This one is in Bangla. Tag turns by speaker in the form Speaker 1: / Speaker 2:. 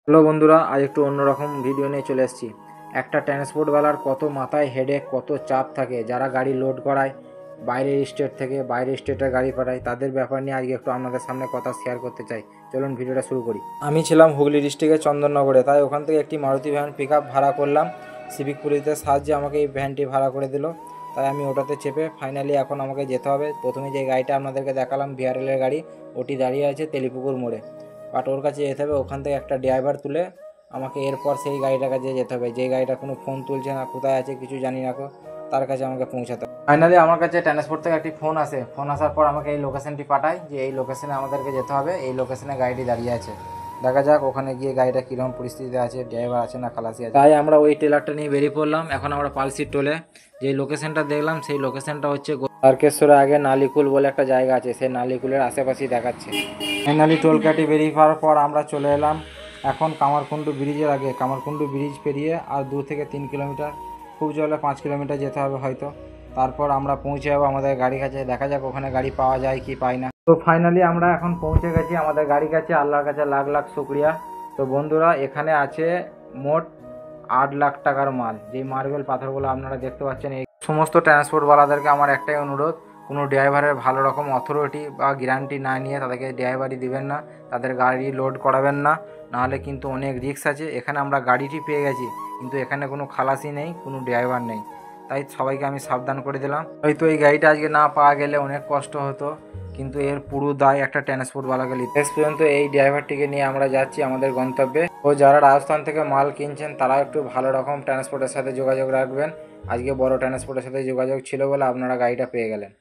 Speaker 1: হ্যালো বন্ধুরা, আজ একটু অন্যরকম ভিডিও নিয়ে চলে এসেছি। একটা ট্রান্সপোর্টওয়ালার কত মাথায় হেডেক, কত চাপ থাকে। যারা গাড়ি লোড করায় বাইরের স্টেট থেকে, বাইরের স্টেটে গাড়ি পাঠায়, তাদের ব্যাপার নিয়ে আজকে একটু আপনাদের সামনে কথা শেয়ার করতে চাই। চলুন ভিডিওটা শুরু করি। আমি ছিলাম হুগলি ডিস্ট্রিক্টের চন্দননগরে, তাই ওখান থেকে একটি মারুতি ভ্যান পিক আপ ভাড়া করলাম। সিভিক পুলিশের সাহায্যে আমাকে এই ভ্যানটি ভাড়া করে দিল, তাই আমি ওটাতে চেপে ফাইনালি এখন আমাকে যেতে হবে। প্রথমে যে গাড়িটা আপনাদেরকে দেখালাম ভিআরএলের গাড়ি, ওটি দাঁড়িয়ে আছে তেলিপুকুর মোড়ে, বাট ওর কাছে যেতে হবে। ওখান থেকে একটা ড্রাইভার তুলে আমাকে এরপর সেই গাড়িটার কাছে যেতে হবে, যে গাড়িটা কোনো ফোন তুলছে না, কোথায় আছে কিছু জানি না, তার কাছে আমাকে পৌঁছাতে হবে। ফাইনালি আমার কাছে ট্রান্সপোর্ট থেকে একটি ফোন আসে। ফোন আসার পর আমাকে এই লোকেশনটি পাঠায় যে এই লোকেশনে আমাদেরকে যেতে হবে, এই লোকেশনে গাড়িটি দাঁড়িয়ে আছে। দেখা যাক ওখানে গিয়ে গাড়িটা কীরকম পরিস্থিতিতে আছে, ড্রাইভার আছে না খালাসি আছে। তাই আমরা ওই ট্রেলারটা নিয়ে বেরিয়ে পড়লাম। এখন আমরা পালসি টোলে যে লোকেশনটা দেখলাম, সেই লোকেশনটা হচ্ছে তারকেশ্বরের আগে নালিকুল বলে একটা জায়গা আছে, সেই নালিকুলের আশেপাশেই দেখাচ্ছে। ফাইনালি টোল কাটি বেরিয়ে পাওয়ার পর আমরা চলে এলাম এখন কামারকুণ্ডু ব্রিজের আগে। কামারকুণ্ডু ব্রিজ পেরিয়ে আর 2 থেকে 3 কিলোমিটার, খুব জলে 5 কিলোমিটার যেতে হবে হয়তো। তারপর আমরা পৌঁছে যাবো আমাদের গাড়ির কাছে। দেখা যাক ওখানে গাড়ি পাওয়া যায় কি পাই না। তো ফাইনালি আমরা এখন পৌঁছে গেছি আমাদের গাড়ির কাছে। আল্লাহর কাছে লাখ লাখ শুক্রিয়া। তো বন্ধুরা, এখানে আছে মোট 8 লাখ টাকার মাল। যেই মার্বেল পাথরগুলো আপনারা দেখতে পাচ্ছেন, এই সমস্ত ট্রান্সপোর্টওয়ালাদেরকে আমার একটাই অনুরোধ, কোনো ড্রাইভারের ভালো রকম অথরিটি বা গ্যারান্টি না নিয়ে তাদেরকে ড্রাইভারই দিবেন না, তাদের গাড়ি লোড করাবেন না, নাহলে কিন্তু অনেক রিস্ক আছে। এখানে আমরা গাড়িটি পেয়ে গেছি, কিন্তু এখানে কোনো খালাসি নেই, কোনো ড্রাইভার নেই, তাই সবাইকে আমি সাবধান করে দিলাম। হয়তো এই গাড়িটা আজকে না পাওয়া গেলে অনেক কষ্ট হতো, কিন্তু এর পুরো দায় একটা ট্রান্সপোর্টওয়ালাকে নিতে। শেষ পর্যন্ত এই ড্রাইভারটিকে নিয়ে আমরা যাচ্ছি আমাদের গন্তব্যে। ও যারা রাজস্থান থেকে মাল কিনছেন তারা একটু ভালো রকম ট্রান্সপোর্টের সাথে যোগাযোগ রাখবেন। আজকে বড় ট্রান্সপোর্টের সাথে যোগাযোগ ছিল বলে আপনারা গাড়িটা পেয়ে গেলেন।